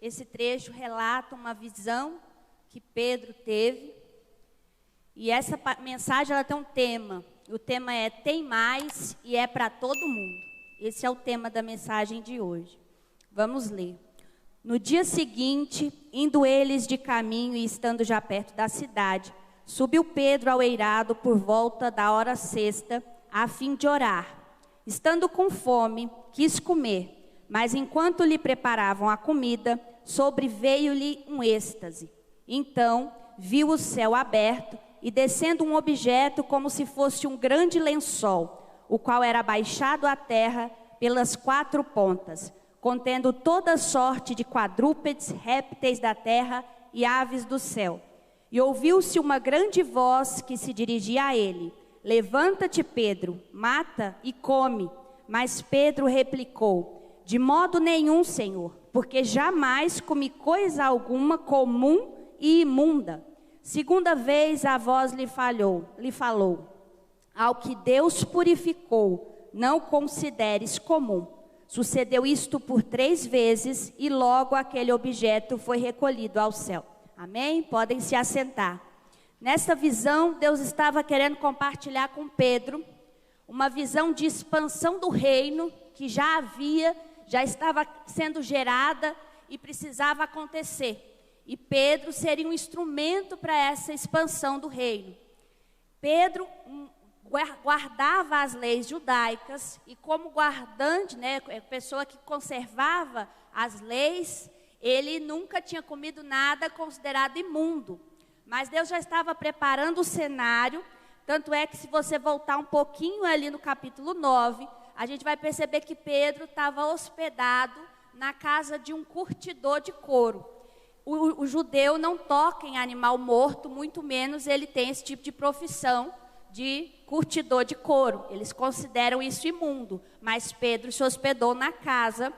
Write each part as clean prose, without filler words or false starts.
Esse trecho relata uma visão que Pedro teve. E essa mensagem ela tem um tema. O tema é tem mais e é para todo mundo. Esse é o tema da mensagem de hoje. Vamos ler. No dia seguinte, indo eles de caminho e estando já perto da cidade, subiu Pedro ao eirado por volta da hora sexta, a fim de orar. Estando com fome, quis comer, mas enquanto lhe preparavam a comida, sobreveio-lhe um êxtase. Então, viu o céu aberto e descendo um objeto como se fosse um grande lençol, o qual era baixado à terra pelas 4 pontas, contendo toda sorte de quadrúpedes, répteis da terra e aves do céu. E ouviu-se uma grande voz que se dirigia a ele: levanta-te, Pedro, mata e come. Mas Pedro replicou: de modo nenhum, Senhor, porque jamais comi coisa alguma comum e imunda. Segunda vez a voz lhe falou: ao que Deus purificou, não consideres comum. Sucedeu isto por 3 vezes e logo aquele objeto foi recolhido ao céu. Amém? Podem se assentar. Nessa visão, Deus estava querendo compartilhar com Pedro uma visão de expansão do reino que já estava sendo gerada e precisava acontecer. E Pedro seria um instrumento para essa expansão do reino. Pedro guardava as leis judaicas e como guardante, pessoa que conservava as leis, ele nunca tinha comido nada considerado imundo. Mas Deus já estava preparando o cenário, tanto é que se você voltar um pouquinho ali no capítulo 9, a gente vai perceber que Pedro estava hospedado na casa de um curtidor de couro. O judeu não toca em animal morto, muito menos ele tem esse tipo de profissão de curtidor de couro. Eles consideram isso imundo, mas Pedro se hospedou na casa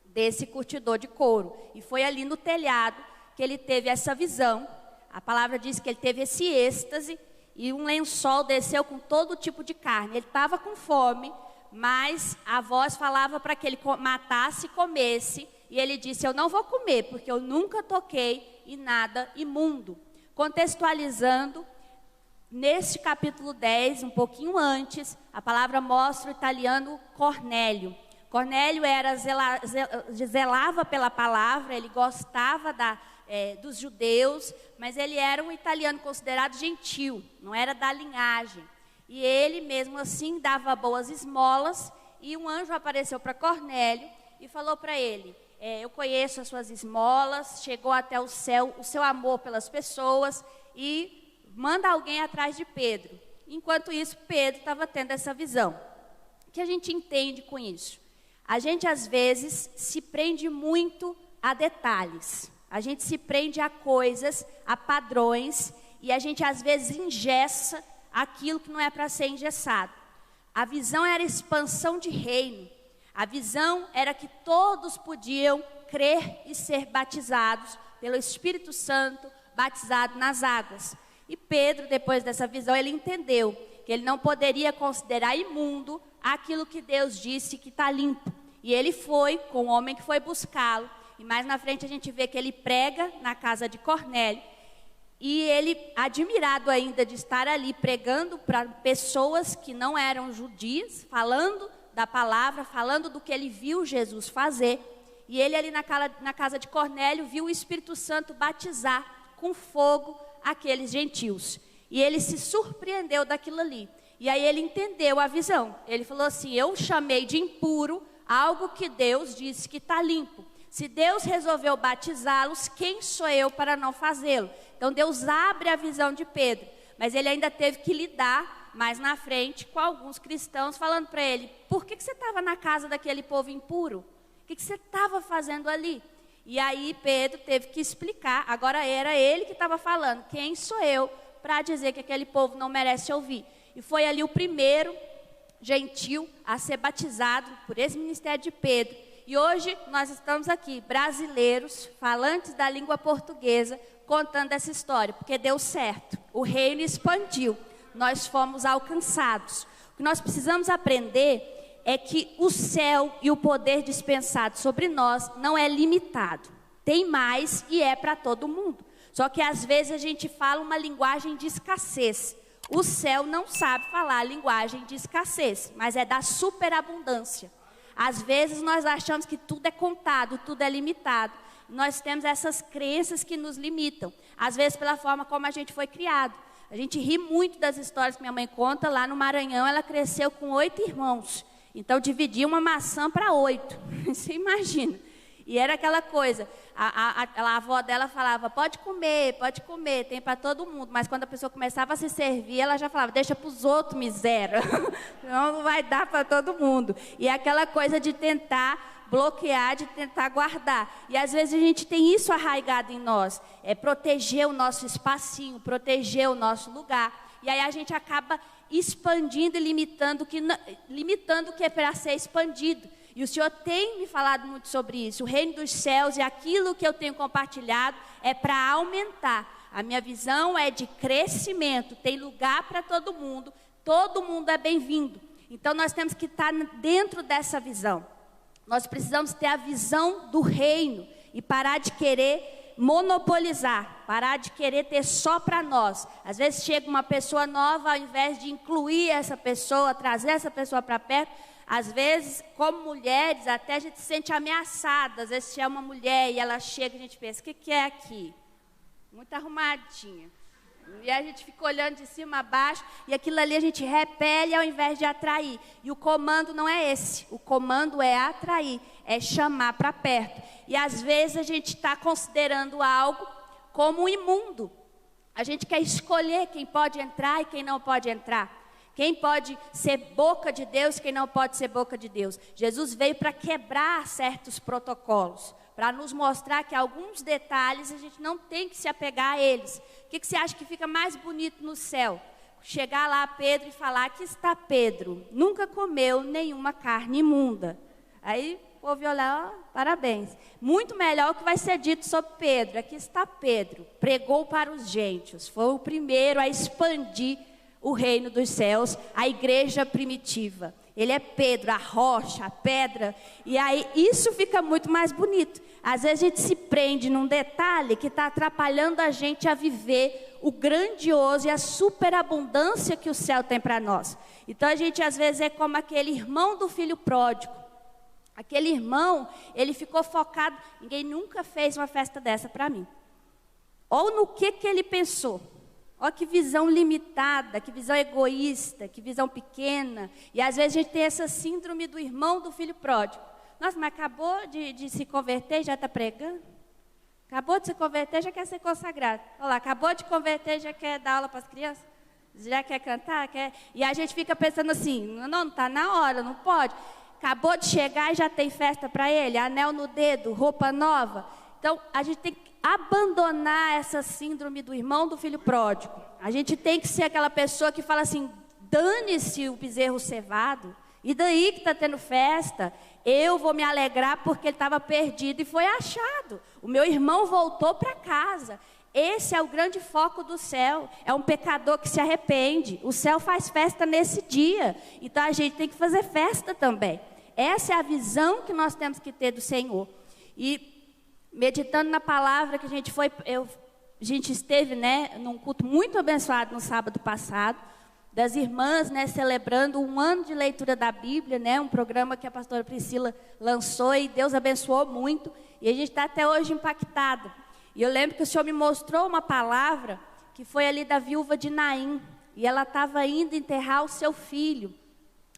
desse curtidor de couro. E foi ali no telhado que ele teve essa visão. A palavra diz que ele teve esse êxtase e um lençol desceu com todo tipo de carne. Ele estava com fome, mas a voz falava para que ele matasse e comesse. E ele disse: eu não vou comer, porque eu nunca toquei em nada imundo. Contextualizando, neste capítulo 10, um pouquinho antes, a palavra mostra o italiano Cornélio. Cornélio zelava pela palavra, ele gostava dos judeus, mas ele era um italiano considerado gentil, não era da linhagem. E ele mesmo assim dava boas esmolas, e um anjo apareceu para Cornélio e falou para ele: eu conheço as suas esmolas, chegou até o céu o seu amor pelas pessoas, e manda alguém atrás de Pedro. Enquanto isso, Pedro estava tendo essa visão. O que a gente entende com isso? A gente às vezes se prende muito a detalhes. A gente se prende a coisas, a padrões, e a gente às vezes engessa aquilo que não é para ser engessado. A visão era expansão de reino. A visão era que todos podiam crer e ser batizados pelo Espírito Santo, batizado nas águas. E Pedro, depois dessa visão, ele entendeu que ele não poderia considerar imundo aquilo que Deus disse que está limpo. E ele foi com o homem que foi buscá-lo. E mais na frente a gente vê que ele prega na casa de Cornélio. E ele, admirado ainda de estar ali pregando para pessoas que não eram judias, falando da palavra, falando do que ele viu Jesus fazer. E ele ali na casa de Cornélio viu o Espírito Santo batizar com fogo aqueles gentios. E ele se surpreendeu daquilo ali. E aí ele entendeu a visão. Ele falou assim: eu chamei de impuro algo que Deus disse que está limpo. Se Deus resolveu batizá-los, quem sou eu para não fazê-lo? Então Deus abre a visão de Pedro. Mas ele ainda teve que lidar mais na frente com alguns cristãos, falando para ele: por que você estava na casa daquele povo impuro? O que você estava fazendo ali? E aí Pedro teve que explicar. Agora era ele que estava falando: quem sou eu para dizer que aquele povo não merece ouvir? E foi ali o primeiro gentil a ser batizado por esse ministério de Pedro. E hoje nós estamos aqui, brasileiros, falantes da língua portuguesa, contando essa história, porque deu certo. O reino expandiu, nós fomos alcançados. O que nós precisamos aprender é que o céu e o poder dispensado sobre nós não é limitado. Tem mais e é para todo mundo. Só que às vezes a gente fala uma linguagem de escassez. O céu não sabe falar a linguagem de escassez, mas é da superabundância. Às vezes nós achamos que tudo é contado, tudo é limitado. Nós temos essas crenças que nos limitam. Às vezes pela forma como a gente foi criado. A gente ri muito das histórias que minha mãe conta. Lá no Maranhão ela cresceu com 8 irmãos. Então dividia uma maçã para 8. Você imagina. E era aquela coisa, a avó dela falava, pode comer, tem para todo mundo. Mas quando a pessoa começava a se servir, ela já falava, deixa para os outros, miséria. Não vai dar para todo mundo. E é aquela coisa de tentar bloquear, de tentar guardar. E às vezes a gente tem isso arraigado em nós. É proteger o nosso espacinho, proteger o nosso lugar. E aí a gente acaba expandindo e limitando o que é para ser expandido. E o Senhor tem me falado muito sobre isso. O reino dos céus e aquilo que eu tenho compartilhado é para aumentar. A minha visão é de crescimento. Tem lugar para todo mundo é bem-vindo. Então nós temos que estar dentro dessa visão. Nós precisamos ter a visão do reino e parar de querer monopolizar, parar de querer ter só para nós. Às vezes chega uma pessoa nova, ao invés de incluir essa pessoa, trazer essa pessoa para perto, às vezes, como mulheres, até a gente se sente ameaçada. Às vezes chama uma mulher e ela chega e a gente pensa, o que é aqui? Muito arrumadinha. E a gente fica olhando de cima a baixo e aquilo ali a gente repele ao invés de atrair. E o comando não é esse. O comando é atrair, é chamar para perto. E às vezes a gente está considerando algo como imundo. A gente quer escolher quem pode entrar e quem não pode entrar. Quem pode ser boca de Deus, quem não pode ser boca de Deus. Jesus veio para quebrar certos protocolos, para nos mostrar que alguns detalhes a gente não tem que se apegar a eles. O que você acha que fica mais bonito no céu? Chegar lá Pedro e falar, aqui está Pedro, nunca comeu nenhuma carne imunda. Aí o povo olhar, parabéns. Muito melhor o que vai ser dito sobre Pedro. Aqui está Pedro, pregou para os gentios, foi o primeiro a expandir o reino dos céus, a igreja primitiva. Ele é Pedro, a rocha, a pedra. E aí isso fica muito mais bonito. Às vezes a gente se prende num detalhe que está atrapalhando a gente a viver o grandioso e a superabundância que o céu tem para nós. Então a gente às vezes é como aquele irmão do filho pródigo. Aquele irmão, ele ficou focado. Ninguém nunca fez uma festa dessa para mim. Ou no que ele pensou. Olha que visão limitada, que visão egoísta, que visão pequena. E às vezes a gente tem essa síndrome do irmão do filho pródigo. Nossa, mas acabou de se converter e já está pregando? Acabou de se converter, já quer ser consagrado. Olha lá, acabou de converter, já quer dar aula para as crianças? Já quer cantar? Quer... E a gente fica pensando assim, não está na hora, não pode. Acabou de chegar e já tem festa para ele, anel no dedo, roupa nova. Então, a gente tem que abandonar essa síndrome do irmão do filho pródigo. A gente tem que ser aquela pessoa que fala assim, dane-se o bezerro cevado, e daí que está tendo festa, eu vou me alegrar porque ele estava perdido e foi achado. O meu irmão voltou para casa. Esse é o grande foco do céu. É um pecador que se arrepende. O céu faz festa nesse dia. Então a gente tem que fazer festa também. Essa é a visão que nós temos que ter do Senhor. E meditando na palavra que a gente esteve, né, num culto muito abençoado no sábado passado, das irmãs, né, celebrando um ano de leitura da Bíblia, né, um programa que a pastora Priscila lançou e Deus abençoou muito. E a gente está até hoje impactado. E eu lembro que o Senhor me mostrou uma palavra que foi ali da viúva de Naim. E ela estava indo enterrar o seu filho,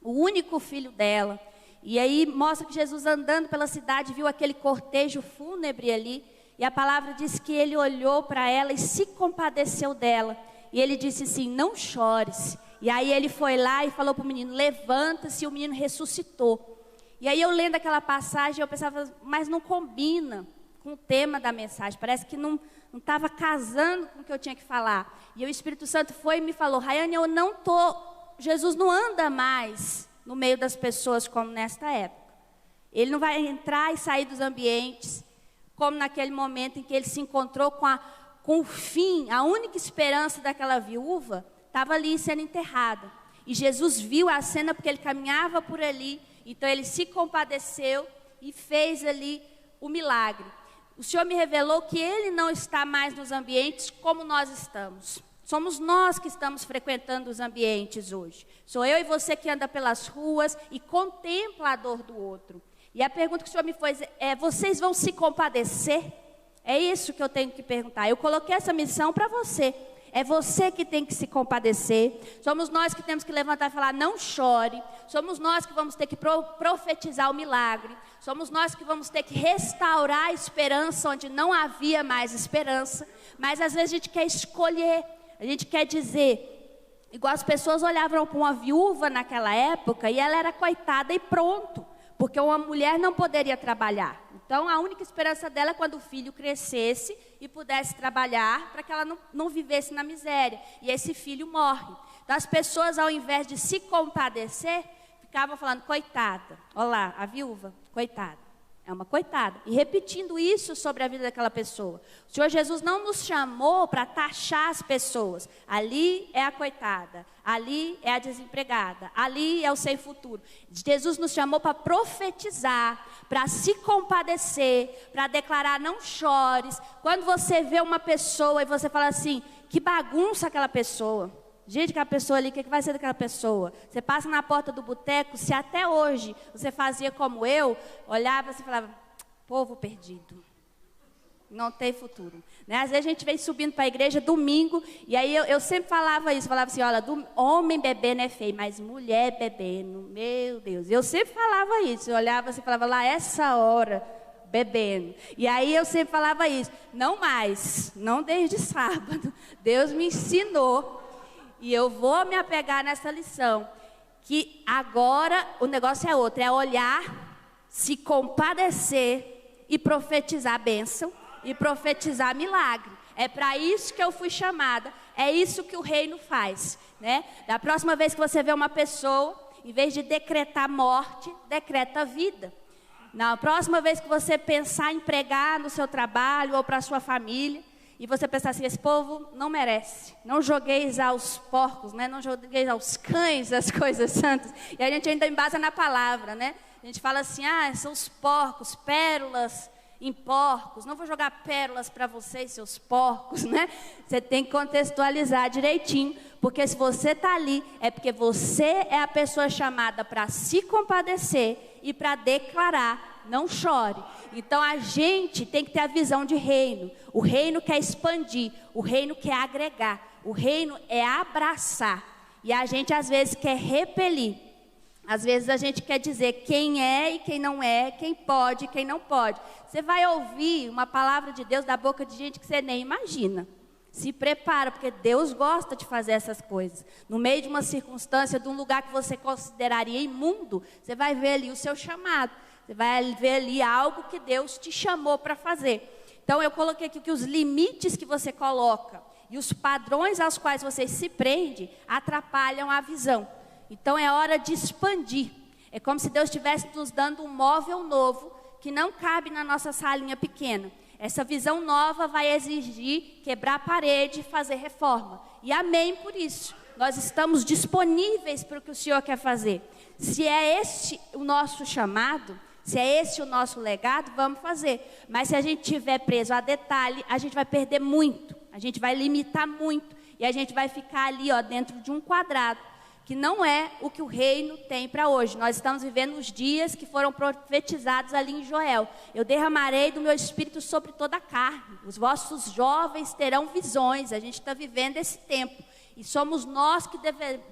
o único filho dela. E aí mostra que Jesus andando pela cidade viu aquele cortejo fúnebre ali. E a palavra diz que ele olhou para ela e se compadeceu dela. E ele disse assim, não chores. E aí ele foi lá e falou para o menino, levanta-se, e o menino ressuscitou. E aí eu lendo aquela passagem, eu pensava, mas não combina com o tema da mensagem. Parece que não estava casando com o que eu tinha que falar. E o Espírito Santo foi e me falou, Rayane, Jesus não anda mais no meio das pessoas como nesta época. Ele não vai entrar e sair dos ambientes, como naquele momento em que ele se encontrou com o fim, a única esperança daquela viúva, estava ali sendo enterrada. E Jesus viu a cena porque ele caminhava por ali, então ele se compadeceu e fez ali o milagre. o Senhor me revelou que Ele não está mais nos ambientes como nós estamos. Somos nós que estamos frequentando os ambientes hoje. Sou eu e você que anda pelas ruas e contempla a dor do outro. E a pergunta que o Senhor me fez é: vocês vão se compadecer? É isso que eu tenho que perguntar. Eu coloquei essa missão para você. É você que tem que se compadecer. Somos nós que temos que levantar e falar: não chore. Somos nós que vamos ter que profetizar o milagre. Somos nós que vamos ter que restaurar a esperança onde não havia mais esperança. Mas às vezes a gente quer escolher. A gente quer dizer, igual as pessoas olhavam para uma viúva naquela época e ela era coitada e pronto. Porque uma mulher não poderia trabalhar. Então, a única esperança dela é quando o filho crescesse e pudesse trabalhar para que ela não vivesse na miséria. E esse filho morre. Então, as pessoas, ao invés de se compadecer, ficavam falando: coitada. Olha lá, a viúva, coitada. É uma coitada. E repetindo isso sobre a vida daquela pessoa. O Senhor Jesus não nos chamou para taxar as pessoas. Ali é a coitada. Ali é a desempregada. Ali é o sem futuro. Jesus nos chamou para profetizar, para se compadecer, para declarar: não chores. Quando você vê uma pessoa e você fala assim: que bagunça aquela pessoa. Gente, aquela pessoa ali, o que vai ser daquela pessoa? Você passa na porta do boteco, se até hoje você fazia como eu, olhava e falava: povo perdido, não tem futuro. Né? Às vezes a gente vem subindo para a igreja domingo, e aí eu sempre falava isso, falava assim: olha, homem bebendo é feio, mas mulher bebendo, meu Deus. Eu sempre falava isso, eu olhava assim e falava: lá, essa hora, bebendo. E aí eu sempre falava isso: não mais, não desde sábado. Deus me ensinou. E eu vou me apegar nessa lição, que agora o negócio é outro, é olhar, se compadecer e profetizar a bênção e profetizar milagre. É para isso que eu fui chamada, é isso que o reino faz, né? Da próxima vez que você vê uma pessoa, em vez de decretar morte, decreta vida. Na próxima vez que você pensar em pregar no seu trabalho ou para a sua família, e você pensar assim: esse povo não merece. Não jogueis aos porcos, né? Não jogueis aos cães as coisas santas. E a gente ainda embasa na palavra, né? A gente fala assim: são os porcos, pérolas em porcos. Não vou jogar pérolas para vocês, seus porcos, né? Você tem que contextualizar direitinho. Porque se você está ali, é porque você é a pessoa chamada para se compadecer e para declarar: não chore. Então a gente tem que ter a visão de reino. O reino quer expandir, o reino quer agregar, o reino é abraçar. E a gente às vezes quer repelir. Às vezes a gente quer dizer quem é e quem não é, quem pode e quem não pode. Você vai ouvir uma palavra de Deus da boca de gente que você nem imagina. Se prepara, porque Deus gosta de fazer essas coisas. No meio de uma circunstância, de um lugar que você consideraria imundo, você vai ver ali o seu chamado. Você vai ver ali algo que Deus te chamou para fazer. Então eu coloquei aqui que os limites que você coloca e os padrões aos quais você se prende atrapalham a visão. Então é hora de expandir. É como se Deus estivesse nos dando um móvel novo que não cabe na nossa salinha pequena. Essa visão nova vai exigir quebrar a parede e fazer reforma. E amém por isso. Nós estamos disponíveis para o que o Senhor quer fazer. Se é este o nosso chamado, se é esse o nosso legado, vamos fazer. Mas se a gente estiver preso a detalhe, a gente vai perder muito. A gente vai limitar muito. E a gente vai ficar ali, dentro de um quadrado, que não é o que o reino tem para hoje. Nós estamos vivendo os dias que foram profetizados ali em Joel. Eu derramarei do meu espírito sobre toda a carne. Os vossos jovens terão visões. A gente está vivendo esse tempo. E somos nós que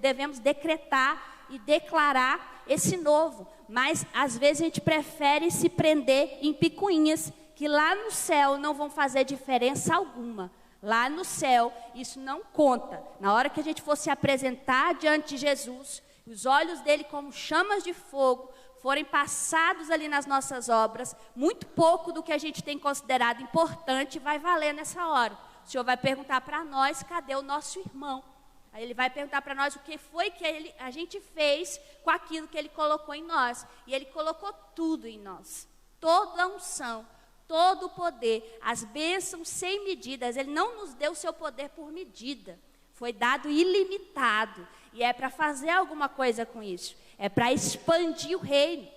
devemos decretar e declarar esse novo. Mas às vezes a gente prefere se prender em picuinhas, que lá no céu não vão fazer diferença alguma. Lá no céu, isso não conta. Na hora que a gente for se apresentar diante de Jesus, os olhos dele como chamas de fogo forem passados ali nas nossas obras, muito pouco do que a gente tem considerado importante vai valer nessa hora. O Senhor vai perguntar para nós: cadê o nosso irmão? Aí ele vai perguntar para nós o que foi que a gente fez com aquilo que ele colocou em nós. E ele colocou tudo em nós. Toda a unção, todo o poder, as bênçãos sem medidas. Ele não nos deu o seu poder por medida. Foi dado ilimitado. E é para fazer alguma coisa com isso. É para expandir o reino.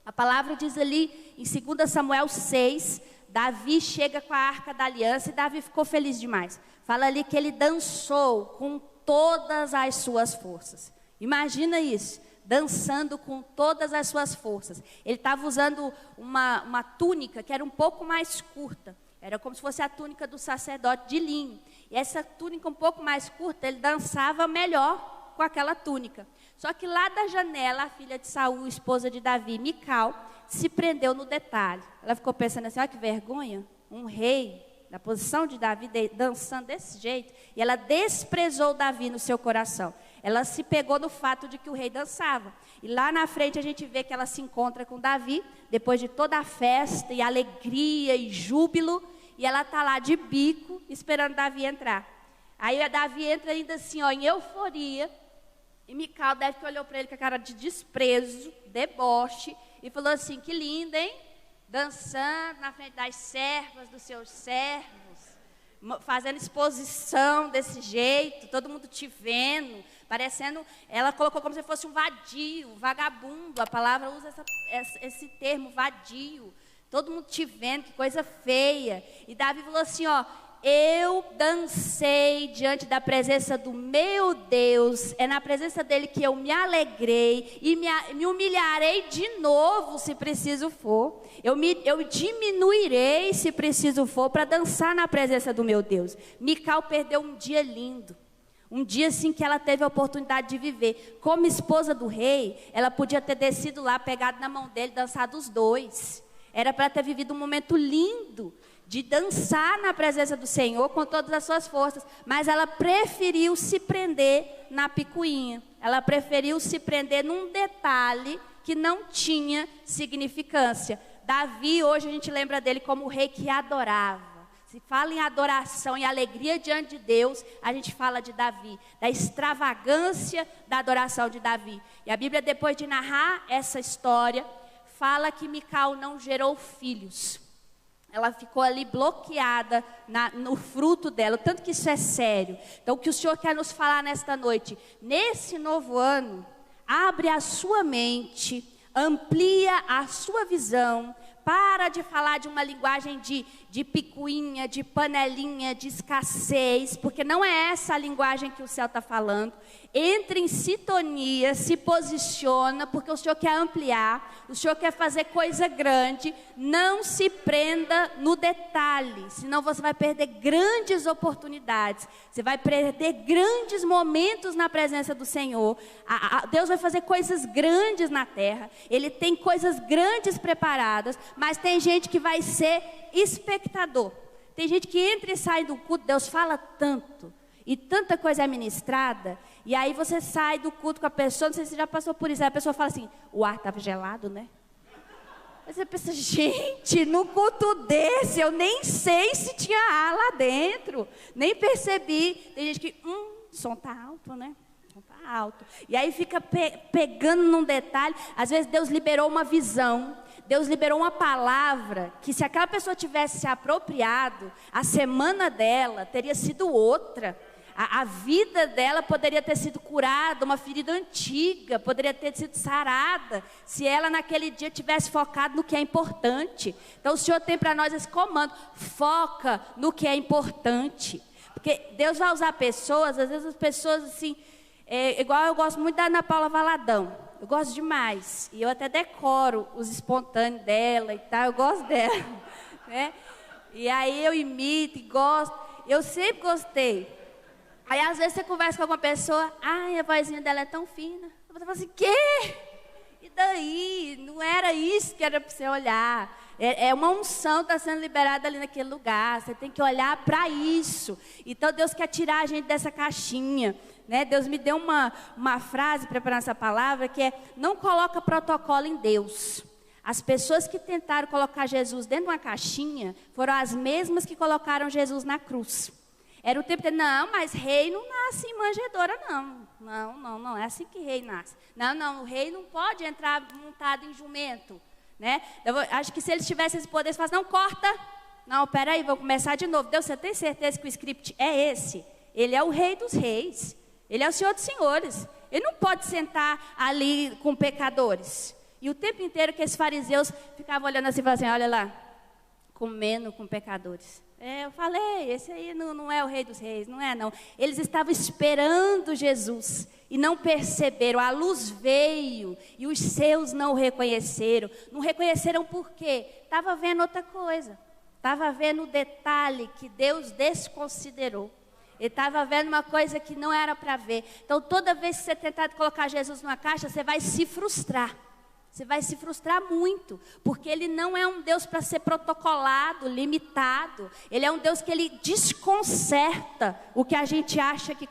A palavra diz ali em 2 Samuel 6, Davi chega com a Arca da Aliança e Davi ficou feliz demais. Fala ali que ele dançou com todas as suas forças. Imagina isso, dançando com todas as suas forças. Ele estava usando uma túnica que era um pouco mais curta. Era como se fosse a túnica do sacerdote de linho. E essa túnica um pouco mais curta, ele dançava melhor com aquela túnica. Só que lá da janela, a filha de Saul, esposa de Davi, Mical, se prendeu no detalhe. Ela ficou pensando assim, olha que vergonha, um rei, na posição de Davi, dançando desse jeito. E ela desprezou Davi no seu coração. Ela se pegou no fato de que o rei dançava. E lá na frente a gente vê que ela se encontra com Davi, depois de toda a festa e alegria e júbilo. E ela está lá de bico, esperando Davi entrar. Aí a Davi entra ainda assim, ó, em euforia. E Mical deve que olhou para ele com a cara de desprezo, deboche. E falou assim, que lindo, hein? Dançando na frente das servas, dos seus servos. Fazendo exposição desse jeito, todo mundo te vendo. Parecendo, ela colocou como se fosse um vadio, vagabundo. A palavra usa esse termo, vadio. Todo mundo te vendo, que coisa feia. E Davi falou assim, ó, eu dancei diante da presença do meu Deus. É na presença dele que eu me alegrei e me humilharei de novo, se preciso for. Eu diminuirei, se preciso for, para dançar na presença do meu Deus. Mical perdeu um dia lindo. Um dia assim que ela teve a oportunidade de viver. Como esposa do rei, ela podia ter descido lá, pegado na mão dele, dançado os dois. Era para ter vivido um momento lindo de dançar na presença do Senhor com todas as suas forças. Mas ela preferiu se prender na picuinha. Ela preferiu se prender num detalhe que não tinha significância. Davi, hoje a gente lembra dele como o rei que adorava. Se fala em adoração e alegria diante de Deus, a gente fala de Davi, da extravagância da adoração de Davi. E a Bíblia, depois de narrar essa história, fala que Mical não gerou filhos. Ela ficou ali bloqueada no fruto dela, tanto que isso é sério. Então o que o Senhor quer nos falar nesta noite, nesse novo ano, abre a sua mente, amplia a sua visão, para de falar de uma linguagem de picuinha, de panelinha, de escassez, porque não é essa a linguagem que o céu está falando. Entre em sintonia, se posiciona, porque o Senhor quer ampliar, o Senhor quer fazer coisa grande. Não se prenda no detalhe, senão você vai perder grandes oportunidades, você vai perder grandes momentos na presença do Senhor. Deus vai fazer coisas grandes na terra, Ele tem coisas grandes preparadas, mas tem gente que vai ser espectador. Tem gente que entra e sai do culto, Deus fala tanto, e tanta coisa é ministrada, e aí você sai do culto com a pessoa, não sei se você já passou por isso, aí a pessoa fala assim, o ar estava gelado, né? Aí você pensa, gente, no culto desse, eu nem sei se tinha ar lá dentro, nem percebi. Tem gente que, o som está alto, né? O som está alto. E aí fica pegando num detalhe. Às vezes Deus liberou uma visão, Deus liberou uma palavra, que se aquela pessoa tivesse se apropriado, a semana dela teria sido outra. A vida dela poderia ter sido curada, uma ferida antiga, poderia ter sido sarada, se ela naquele dia tivesse focado no que é importante. Então o Senhor tem para nós esse comando, foca no que é importante. Porque Deus vai usar pessoas, às vezes as pessoas assim, igual eu gosto muito da Ana Paula Valadão, eu gosto demais, e eu até decoro os espontâneos dela e tal, eu gosto dela, né? E aí eu imito e gosto, eu sempre gostei. Aí às vezes você conversa com alguma pessoa, a vozinha dela é tão fina. Você fala assim, quê? E daí? Não era isso que era para você olhar. É uma unção que está sendo liberada ali naquele lugar. Você tem que olhar para isso. Então Deus quer tirar a gente dessa caixinha, né? Deus me deu uma frase preparando essa palavra, que é, não coloca protocolo em Deus. As pessoas que tentaram colocar Jesus dentro de uma caixinha, foram as mesmas que colocaram Jesus na cruz. Era o tempo de, não, mas rei não nasce em manjedoura, não. Não, é assim que rei nasce. Não, o rei não pode entrar montado em jumento, né? Acho que se eles tivessem esse poder, eles falassem, não, corta. Não, peraí, vou começar de novo. Deus, você tem certeza que o script é esse? Ele é o rei dos reis. Ele é o senhor dos senhores. Ele não pode sentar ali com pecadores. E o tempo inteiro que esses fariseus ficavam olhando assim e falavam assim, olha lá, comendo com pecadores. Eu falei, esse aí não é o Rei dos Reis, não é não. Eles estavam esperando Jesus e não perceberam. A luz veio e os seus não o reconheceram. Não reconheceram por quê? Estava vendo outra coisa. Estava vendo o detalhe que Deus desconsiderou. Ele estava vendo uma coisa que não era para ver. Então, toda vez que você tentar colocar Jesus numa caixa, você vai se frustrar. Você vai se frustrar muito, porque Ele não é um Deus para ser protocolado, limitado. Ele é um Deus que Ele desconcerta o que a gente acha que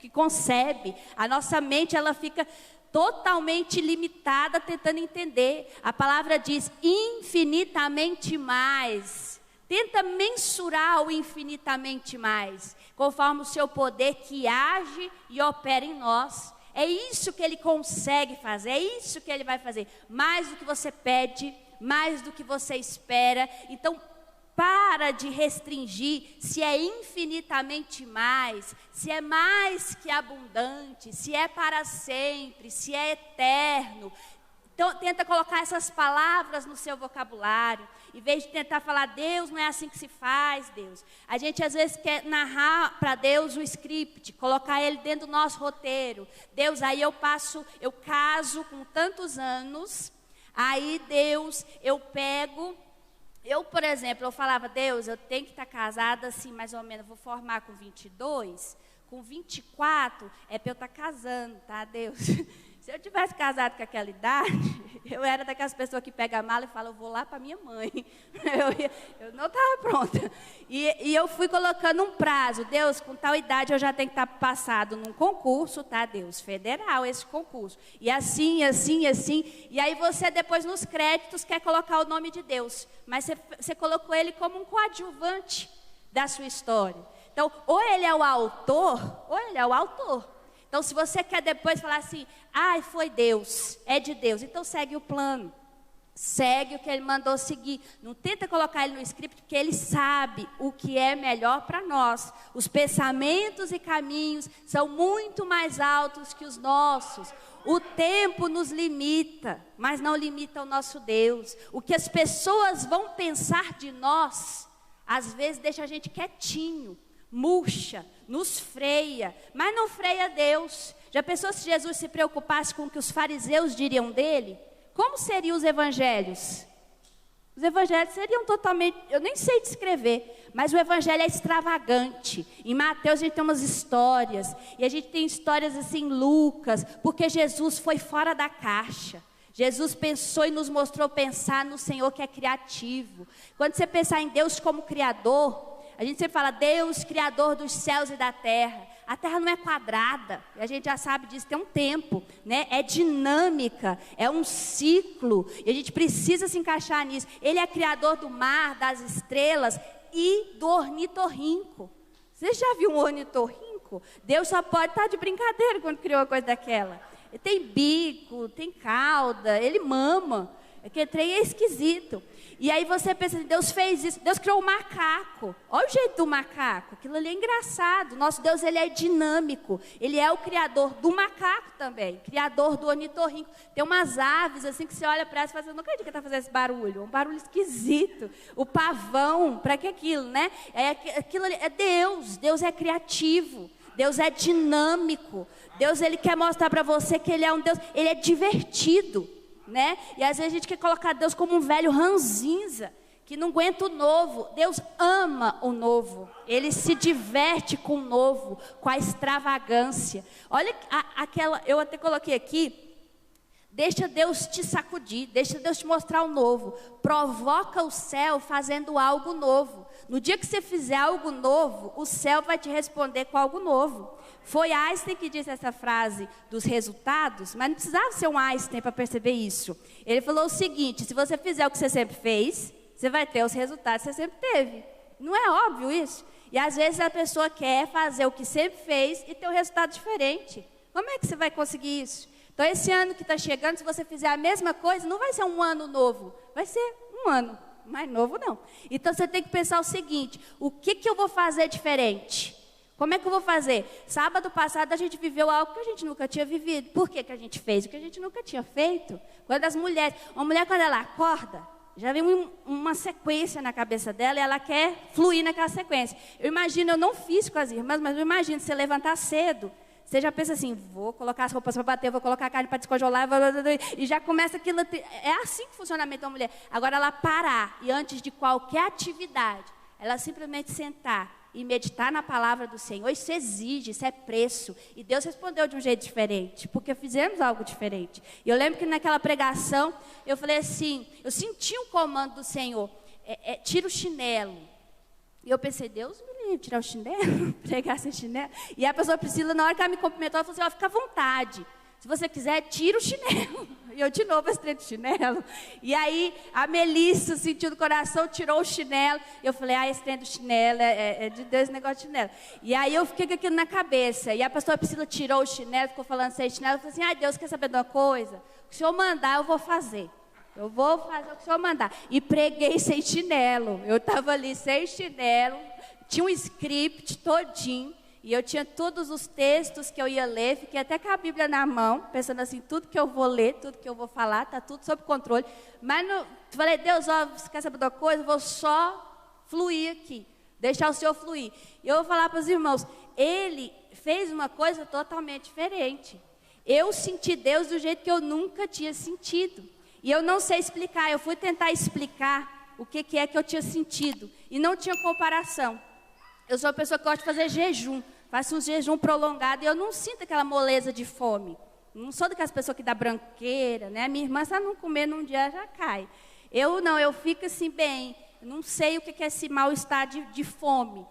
concebe. A nossa mente, ela fica totalmente limitada, tentando entender. A palavra diz infinitamente mais. Tenta mensurar o infinitamente mais, conforme o seu poder que age e opera em nós. É isso que Ele consegue fazer, é isso que Ele vai fazer. Mais do que você pede, mais do que você espera. Então, para de restringir se é infinitamente mais, se é mais que abundante, se é para sempre, se é eterno. Então, tenta colocar essas palavras no seu vocabulário. Em vez de tentar falar, Deus, não é assim que se faz, Deus. A gente às vezes quer narrar para Deus o script, colocar ele dentro do nosso roteiro. Deus, aí eu caso com tantos anos, aí Deus, por exemplo, eu falava, Deus, eu tenho que estar casada assim, mais ou menos, vou formar com 22, com 24, é para eu estar casando, tá, Deus? Se eu tivesse casado com aquela idade, eu era daquelas pessoas que pegam a mala e falam, eu vou lá para minha mãe. Eu não estava pronta. E eu fui colocando um prazo. Deus, com tal idade eu já tenho que estar passado num concurso, tá, Deus? Federal, esse concurso. E assim. E aí você depois nos créditos quer colocar o nome de Deus. Mas você colocou ele como um coadjuvante da sua história. Então, ou ele é o autor, ou ele é o autor. Então, se você quer depois falar assim, foi Deus, é de Deus, então segue o plano, segue o que Ele mandou seguir. Não tenta colocar Ele no script, porque Ele sabe o que é melhor para nós. Os pensamentos e caminhos são muito mais altos que os nossos. O tempo nos limita, mas não limita o nosso Deus. O que as pessoas vão pensar de nós, às vezes deixa a gente quietinho, murcha, nos freia, mas não freia Deus. Já pensou se Jesus se preocupasse com o que os fariseus diriam dele? Como seriam os evangelhos? Os evangelhos seriam totalmente, eu nem sei descrever, mas o evangelho é extravagante. Em Mateus a gente tem umas histórias, e a gente tem histórias assim em Lucas, porque Jesus foi fora da caixa. Jesus pensou e nos mostrou pensar no Senhor que é criativo. Quando você pensar em Deus como Criador, a gente sempre fala, Deus, Criador dos céus e da terra. A terra não é quadrada, a gente já sabe disso, tem um tempo, né? É dinâmica, é um ciclo, e a gente precisa se encaixar nisso. Ele é Criador do mar, das estrelas e do ornitorrinco. Você já viu um ornitorrinco? Deus só pode estar de brincadeira quando criou uma coisa daquela. Ele tem bico, tem cauda, ele mama. Aquele trem é esquisito. E aí você pensa, Deus fez isso, Deus criou o macaco. Olha o jeito do macaco, aquilo ali é engraçado. Nosso Deus, ele é dinâmico. Ele é o criador do macaco também, criador do ornitorrinco. Tem umas aves assim que você olha para elas e fala assim, não acredito que está fazendo esse barulho. Um barulho esquisito. O pavão, para que aquilo, né? Aquilo ali é Deus, Deus é criativo. Deus é dinâmico. Deus, ele quer mostrar para você que ele é um Deus, ele é divertido. Né? E às vezes a gente quer colocar Deus como um velho ranzinza, que não aguenta o novo. Deus ama o novo, Ele se diverte com o novo, com a extravagância. Olha eu até coloquei aqui, deixa Deus te sacudir, deixa Deus te mostrar o novo. Provoca o céu fazendo algo novo. No dia que você fizer algo novo, o céu vai te responder com algo novo. Foi Einstein que disse essa frase dos resultados, mas não precisava ser um Einstein para perceber isso. Ele falou o seguinte, se você fizer o que você sempre fez, você vai ter os resultados que você sempre teve. Não é óbvio isso? E às vezes a pessoa quer fazer o que sempre fez e ter um resultado diferente. Como é que você vai conseguir isso? Então esse ano que está chegando, se você fizer a mesma coisa, não vai ser um ano novo, vai ser um ano mais novo não. Então você tem que pensar o seguinte, o que eu vou fazer diferente? Como é que eu vou fazer? Sábado passado a gente viveu algo que a gente nunca tinha vivido. Por que a gente fez o que a gente nunca tinha feito? Uma mulher quando ela acorda, Já vem uma sequência na cabeça dela e ela quer fluir naquela sequência. Eu imagino, eu não fiz com as irmãs, mas eu imagino você levantar cedo. Você já pensa assim, vou colocar as roupas para bater, vou colocar a carne para descongelar, e já começa aquilo. É assim que funciona a mente da mulher. Agora ela parar e antes de qualquer atividade, ela simplesmente sentar e meditar na palavra do Senhor, isso exige, isso é preço. E Deus respondeu de um jeito diferente, porque fizemos algo diferente. E eu lembro que naquela pregação, eu falei assim, eu senti um comando do Senhor, tira o chinelo. E eu pensei, Deus me livre, tirar o chinelo, pregar sem chinelo. E a pessoa Priscila, na hora que ela me cumprimentou, ela falou assim, fica à vontade. Se você quiser, tira o chinelo. E eu de novo esse trem de chinelo. E aí a Melissa sentiu no coração, tirou o chinelo. Eu falei, esse trem do chinelo é de Deus esse negócio de chinelo. E aí eu fiquei com aquilo na cabeça. E a pastora Priscila tirou o chinelo, ficou falando sem chinelo. Eu falei assim, Deus, quer saber de uma coisa? O que o Senhor mandar, eu vou fazer. Eu vou fazer o que o Senhor mandar. E preguei sem chinelo. Eu estava ali sem chinelo. Tinha um script todinho. E eu tinha todos os textos que eu ia ler, fiquei até com a Bíblia na mão, pensando assim, tudo que eu vou ler, tudo que eu vou falar, está tudo sob controle. Mas falei, Deus, você quer saber de uma coisa? Eu vou só fluir aqui, deixar o Senhor fluir. E eu vou falar para os irmãos, Ele fez uma coisa totalmente diferente. Eu senti Deus do jeito que eu nunca tinha sentido. E eu não sei explicar, eu fui tentar explicar o que é que eu tinha sentido. E não tinha comparação. Eu sou uma pessoa que gosta de fazer jejum, faço um jejum prolongado e eu não sinto aquela moleza de fome. Não sou daquelas pessoas que dá branqueira, né? Minha irmã, se ela não comer num dia, já cai. Eu não, eu fico assim bem, não sei o que é esse mal-estar de fome.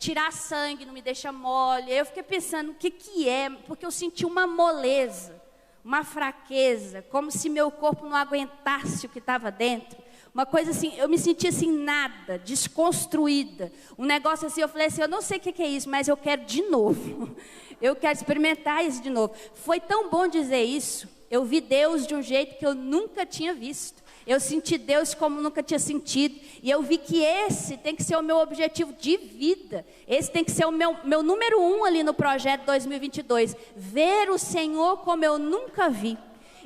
Tirar sangue não me deixa mole. Eu fiquei pensando o que é, porque eu senti uma moleza, uma fraqueza, como se meu corpo não aguentasse o que estava dentro. Uma coisa assim, eu me senti assim, nada, desconstruída. Um negócio assim, eu falei assim, eu não sei o que é isso, mas eu quero de novo. Eu quero experimentar isso de novo. Foi tão bom dizer isso. Eu vi Deus de um jeito que eu nunca tinha visto. Eu senti Deus como nunca tinha sentido. E eu vi que esse tem que ser o meu objetivo de vida. Esse tem que ser o meu número 1 ali no projeto 2022. Ver o Senhor como eu nunca vi.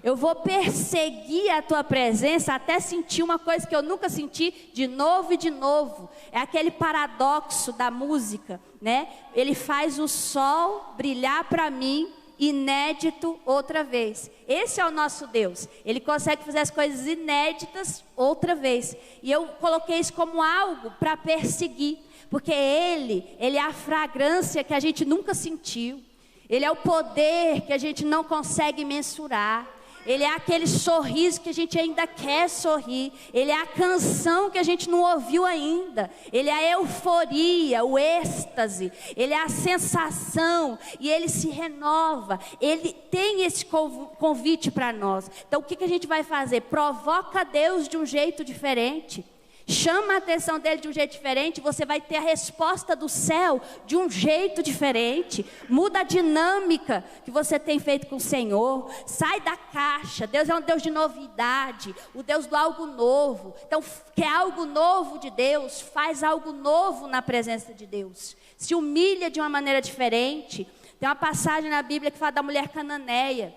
Eu vou perseguir a tua presença até sentir uma coisa que eu nunca senti de novo e de novo. É aquele paradoxo da música, né? Ele faz o sol brilhar para mim, inédito outra vez. Esse é o nosso Deus. Ele consegue fazer as coisas inéditas outra vez. E eu coloquei isso como algo para perseguir. Porque Ele é a fragrância que a gente nunca sentiu. Ele é o poder que a gente não consegue mensurar. Ele é aquele sorriso que a gente ainda quer sorrir. Ele é a canção que a gente não ouviu ainda. Ele é a euforia, o êxtase. Ele é a sensação e ele se renova. Ele tem esse convite para nós. Então o que a gente vai fazer? Provoca Deus de um jeito diferente. Chama a atenção dele de um jeito diferente, você vai ter a resposta do céu de um jeito diferente. Muda a dinâmica que você tem feito com o Senhor. Sai da caixa. Deus é um Deus de novidade, o Deus do algo novo. Então, quer algo novo de Deus, faz algo novo na presença de Deus. Se humilha de uma maneira diferente. Tem uma passagem na Bíblia que fala da mulher cananeia.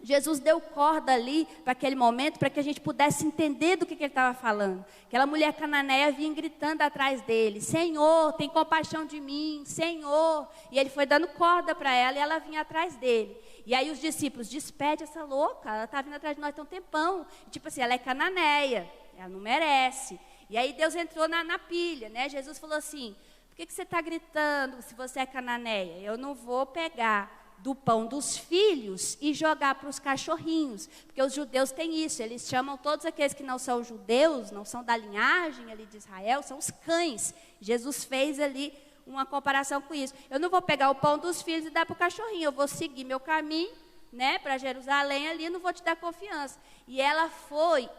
Jesus deu corda ali para aquele momento, para que a gente pudesse entender do que ele estava falando. Aquela mulher cananeia vinha gritando atrás dele, Senhor, tem compaixão de mim, Senhor. E ele foi dando corda para ela e ela vinha atrás dele. E aí os discípulos, despede essa louca, ela está vindo atrás de nós tem um tempão. E, tipo assim, ela é cananeia, ela não merece. E aí Deus entrou na pilha, né? Jesus falou assim, por que você está gritando se você é cananeia? Eu não vou pegar do pão dos filhos e jogar para os cachorrinhos, porque os judeus têm isso, eles chamam todos aqueles que não são judeus, não são da linhagem ali de Israel, são os cães. Jesus fez ali uma comparação com isso. Eu não vou pegar o pão dos filhos e dar para o cachorrinho, eu vou seguir meu caminho, né, para Jerusalém ali, não vou te dar confiança. E ela foi,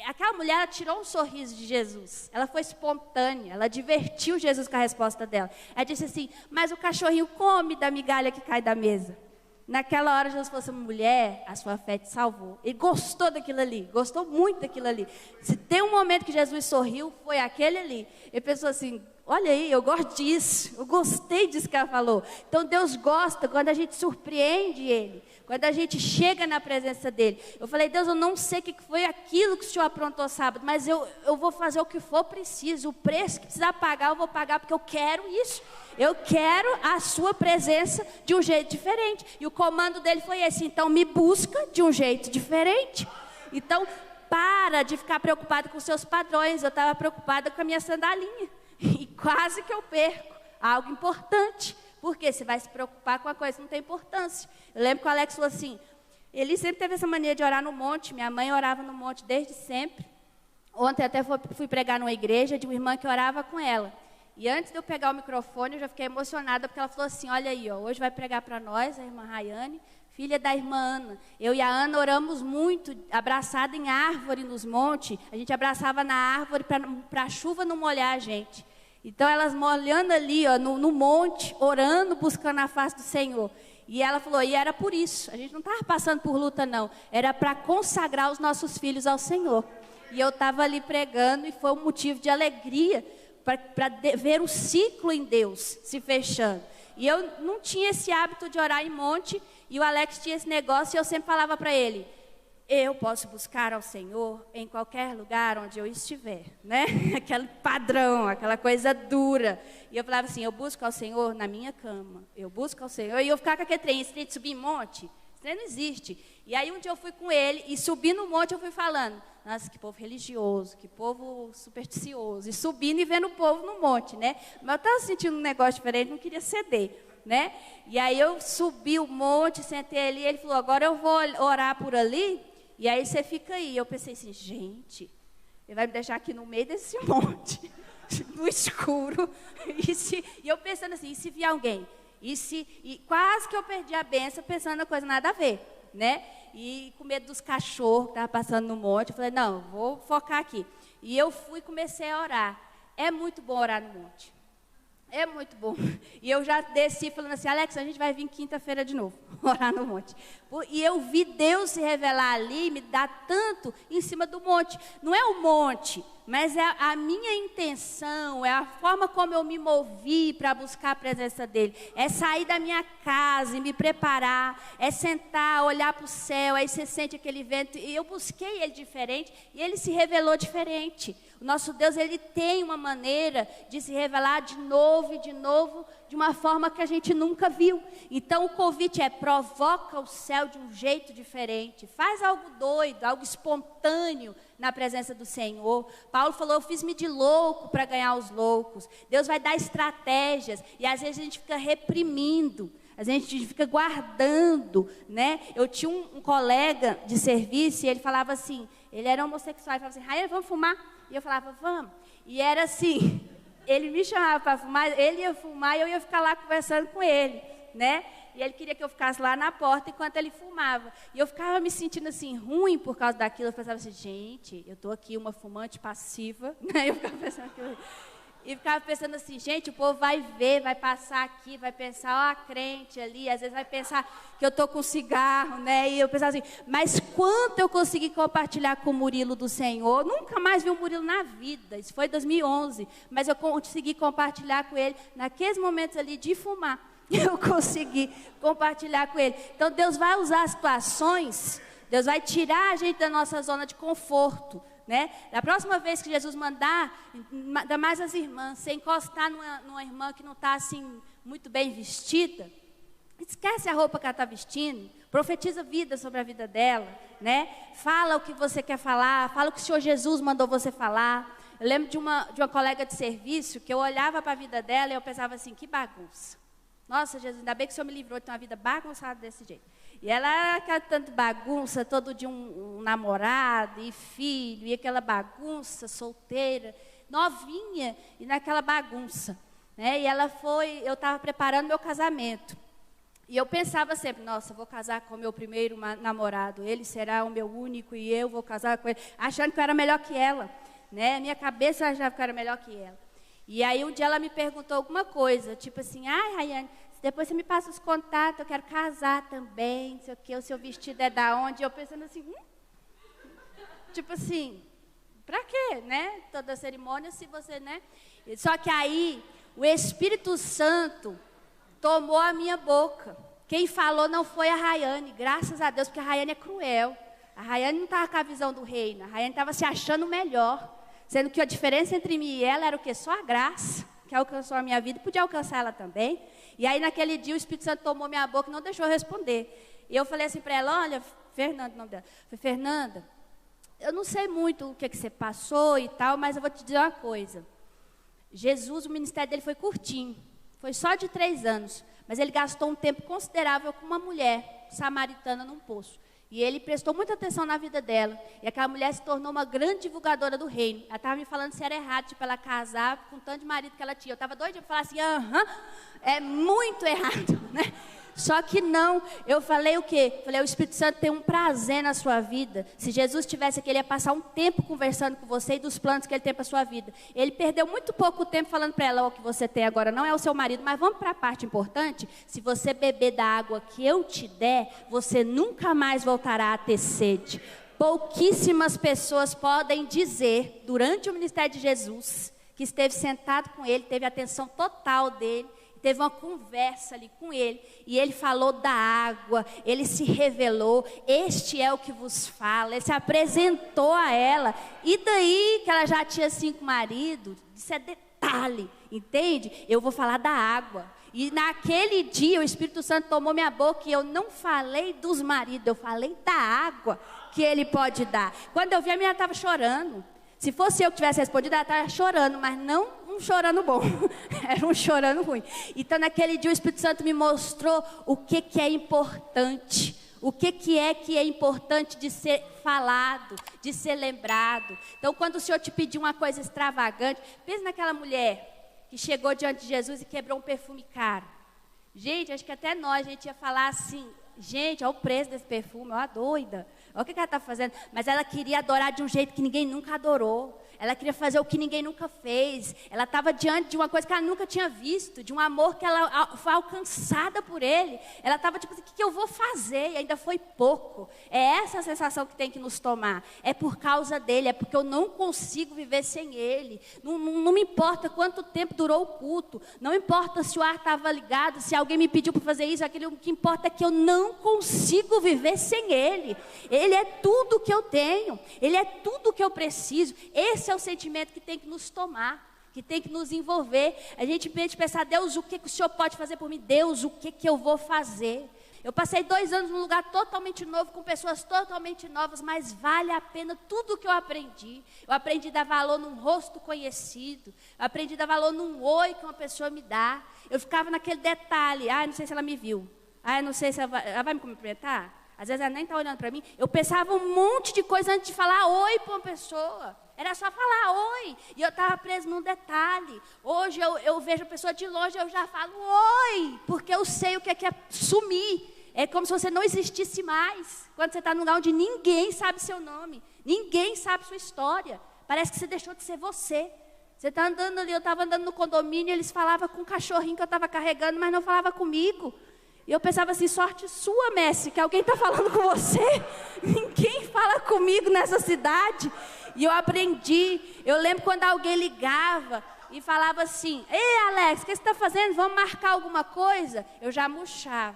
aquela mulher ela tirou um sorriso de Jesus, ela foi espontânea, ela divertiu Jesus com a resposta dela. Ela disse assim, mas o cachorrinho come da migalha que cai da mesa. Naquela hora Jesus falou assim, mulher, a sua fé te salvou. Ele gostou daquilo ali, gostou muito daquilo ali. Se tem um momento que Jesus sorriu, foi aquele ali. Ele pensou assim, olha aí, eu gosto disso, eu gostei disso que ela falou. Então Deus gosta quando a gente surpreende Ele, quando a gente chega na presença dEle. Eu falei, Deus, eu não sei o que foi aquilo que o Senhor aprontou sábado, mas eu vou fazer o que for preciso, o preço que precisar pagar, eu vou pagar, porque eu quero isso. Eu quero a sua presença de um jeito diferente. E o comando dele foi esse, então me busca de um jeito diferente. Então, para de ficar preocupado com os seus padrões. Eu estava preocupada com a minha sandalinha. E quase que eu perco algo importante. Porque você vai se preocupar com uma coisa que não tem importância. Eu lembro que o Alex falou assim, ele sempre teve essa mania de orar no monte. Minha mãe orava no monte desde sempre. Ontem até fui pregar numa igreja de uma irmã que orava com ela. E antes de eu pegar o microfone, eu já fiquei emocionada, porque ela falou assim, olha aí, ó, hoje vai pregar para nós, a irmã Rayane, filha da irmã Ana. Eu e a Ana oramos muito, abraçada em árvore nos montes. A gente abraçava na árvore para a chuva não molhar a gente. Então, elas molhando ali, ó, no monte, orando, buscando a face do Senhor. E ela falou, e era por isso. A gente não estava passando por luta, não. Era para consagrar os nossos filhos ao Senhor. E eu estava ali pregando, e foi um motivo de alegria, para ver o ciclo em Deus se fechando. E eu não tinha esse hábito de orar em monte, e o Alex tinha esse negócio, e eu sempre falava para ele, eu posso buscar ao Senhor em qualquer lugar onde eu estiver, né? Aquele padrão, aquela coisa dura. E eu falava assim, eu busco ao Senhor na minha cama, eu busco ao Senhor, e eu ficava com aquele trem, esse trem de subir em monte, esse trem não existe. E aí um dia eu fui com ele, e subi no monte, eu fui falando, nossa, que povo religioso, que povo supersticioso, e subindo e vendo o povo no monte, né? Mas eu estava sentindo um negócio diferente, não queria ceder, né? E aí eu subi o monte, sentei ali, e ele falou, agora eu vou orar por ali, e aí você fica aí. Eu pensei assim, gente, ele vai me deixar aqui no meio desse monte, no escuro, e eu pensando assim, e se vier alguém? E quase que eu perdi a benção, pensando na coisa nada a ver, né? E com medo dos cachorros que estavam passando no monte, eu falei, não, vou focar aqui. E eu fui e comecei a orar. É muito bom orar no monte. É muito bom. E eu já desci falando assim, Alex, a gente vai vir quinta-feira de novo, orar no monte. E eu vi Deus se revelar ali, me dar tanto em cima do monte. Não é o monte, mas é a minha intenção, é a forma como eu me movi para buscar a presença dEle. É sair da minha casa e me preparar, é sentar, olhar para o céu, aí você sente aquele vento. E eu busquei Ele diferente e Ele se revelou diferente. O nosso Deus, Ele tem uma maneira de se revelar de novo e de novo, de uma forma que a gente nunca viu. Então o convite é, provoca o céu de um jeito diferente. Faz algo doido, algo espontâneo na presença do Senhor. Paulo falou, eu fiz-me de louco para ganhar os loucos. Deus vai dar estratégias e às vezes a gente fica reprimindo. A gente fica guardando, né? Eu tinha um colega de serviço e ele falava assim, ele era homossexual, ele falava assim, Raia, vamos fumar? E eu falava, vamos. E era assim, ele me chamava para fumar, ele ia fumar e eu ia ficar lá conversando com ele, né? E ele queria que eu ficasse lá na porta enquanto ele fumava. E eu ficava me sentindo assim, ruim por causa daquilo. Eu pensava assim, gente, eu estou aqui uma fumante passiva, né? Eu ficava pensando aquilo. E ficava pensando assim, gente, o povo vai ver, vai passar aqui, vai pensar, ó, a crente ali, às vezes vai pensar que eu estou com cigarro, né? E eu pensava assim, mas quanto eu consegui compartilhar com o Murilo do Senhor? Nunca mais vi o Murilo na vida, isso foi em 2011, mas eu consegui compartilhar com ele, naqueles momentos ali de fumar, eu consegui compartilhar com ele. Então Deus vai usar as situações, Deus vai tirar a gente da nossa zona de conforto, né? Da próxima vez que Jesus mandar, ainda mais as irmãs, você encostar numa irmã que não está assim muito bem vestida, esquece a roupa que ela está vestindo, profetiza vida sobre a vida dela, né? Fala o que você quer falar, fala o que o Senhor Jesus mandou você falar. Eu lembro de uma colega de serviço que eu olhava para a vida dela e eu pensava assim, que bagunça. Nossa, Jesus, ainda bem que o Senhor me livrou de ter uma vida bagunçada desse jeito. E ela era aquela tanta bagunça, todo dia um namorado e filho, e aquela bagunça, solteira, novinha, e naquela bagunça, né? E ela eu estava preparando meu casamento. E eu pensava sempre, nossa, vou casar com o meu primeiro namorado, ele será o meu único e eu vou casar com ele, achando que eu era melhor que ela, né? Minha cabeça achava que eu era melhor que ela. E aí um dia ela me perguntou alguma coisa, tipo assim, ai, Rayane, depois você me passa os contatos, eu quero casar também, não sei o quê, o seu vestido é da onde? E eu pensando assim, tipo assim, pra quê, né? Toda a cerimônia, se você, né? Só que aí, o Espírito Santo tomou a minha boca. Quem falou não foi a Rayane, graças a Deus, porque a Rayane é cruel. A Rayane não estava com a visão do reino, a Rayane estava se achando melhor. Sendo que a diferença entre mim e ela era o quê? Só a graça, que alcançou a minha vida, podia alcançar ela também. E aí naquele dia o Espírito Santo tomou minha boca e não deixou eu responder. E eu falei assim para ela, olha, Fernanda, o nome dela. Eu falei, Fernanda, eu não sei muito o que você passou e tal, mas eu vou te dizer uma coisa. Jesus, o ministério dele foi curtinho, foi só de 3 anos. Mas ele gastou um tempo considerável com uma mulher samaritana num poço. E ele prestou muita atenção na vida dela. E aquela mulher se tornou uma grande divulgadora do reino. Ela estava me falando se era errado, tipo, ela casar com o tanto de marido que ela tinha. Eu estava doida para falar assim, é muito errado, né? Só que não, eu falei o quê? Falei, o Espírito Santo tem um prazer na sua vida. Se Jesus estivesse aqui, ele ia passar um tempo conversando com você e dos planos que ele tem para a sua vida. Ele perdeu muito pouco tempo falando para ela, o que você tem agora não é o seu marido, mas vamos para a parte importante. Se você beber da água que eu te der, você nunca mais voltará a ter sede. Pouquíssimas pessoas podem dizer, durante o ministério de Jesus, que esteve sentado com ele, teve a atenção total dele, teve uma conversa ali com ele, e ele falou da água, ele se revelou, este é o que vos fala, ele se apresentou a ela, e daí que ela já tinha 5 maridos, isso é detalhe, entende? Eu vou falar da água, e naquele dia o Espírito Santo tomou minha boca, e eu não falei dos maridos, eu falei da água que ele pode dar. Quando eu vi, a menina estava chorando. Se fosse eu que tivesse respondido, ela estava chorando, mas não um chorando bom, era um chorando ruim. Então, naquele dia, o Espírito Santo me mostrou o que é importante. O que é importante de ser falado, de ser lembrado. Então, quando o Senhor te pedir uma coisa extravagante, pense naquela mulher que chegou diante de Jesus e quebrou um perfume caro. Gente, acho que até nós, a gente ia falar assim, gente, olha o preço desse perfume, olha a doida. Olha o que ela está fazendo. Mas ela queria adorar de um jeito que ninguém nunca adorou. Ela queria fazer o que ninguém nunca fez. Ela estava diante de uma coisa que ela nunca tinha visto. De um amor que ela foi alcançada por ele. Ela estava tipo assim, o que eu vou fazer? E ainda foi pouco. É essa a sensação que tem que nos tomar. É por causa dele. É porque eu não consigo viver sem ele. Não me importa quanto tempo durou o culto. Não importa se o ar estava ligado. Se alguém me pediu para fazer isso, aquilo. O que importa é que eu não consigo viver sem ele. Ele é tudo que eu tenho. Ele é tudo que eu preciso. Esse é o sentimento que tem que nos tomar, que tem que nos envolver. A gente pede pensar, Deus, o que o Senhor pode fazer por mim? Deus, o que eu vou fazer? Eu passei 2 anos num lugar totalmente novo, com pessoas totalmente novas, mas vale a pena tudo que eu aprendi. Eu aprendi a dar valor num rosto conhecido. Eu aprendi a dar valor num oi que uma pessoa me dá. Eu ficava naquele detalhe, não sei se ela me viu. Não sei se ela vai me cumprimentar. Às vezes ela nem está olhando para mim. Eu pensava um monte de coisa antes de falar oi para uma pessoa. Era só falar oi. E eu estava preso num detalhe. Hoje eu vejo a pessoa de longe, eu já falo oi. Porque eu sei o que é sumir. É como se você não existisse mais. Quando você está num lugar onde ninguém sabe seu nome. Ninguém sabe sua história. Parece que você deixou de ser você. Você está andando ali, eu estava andando no condomínio, eles falavam com o cachorrinho que eu estava carregando, mas não falava comigo. E eu pensava assim, sorte sua, Messi, que alguém está falando com você. Ninguém fala comigo nessa cidade. E eu aprendi. Eu lembro quando alguém ligava e falava assim, ei, Alex, o que você está fazendo? Vamos marcar alguma coisa? Eu já murchava.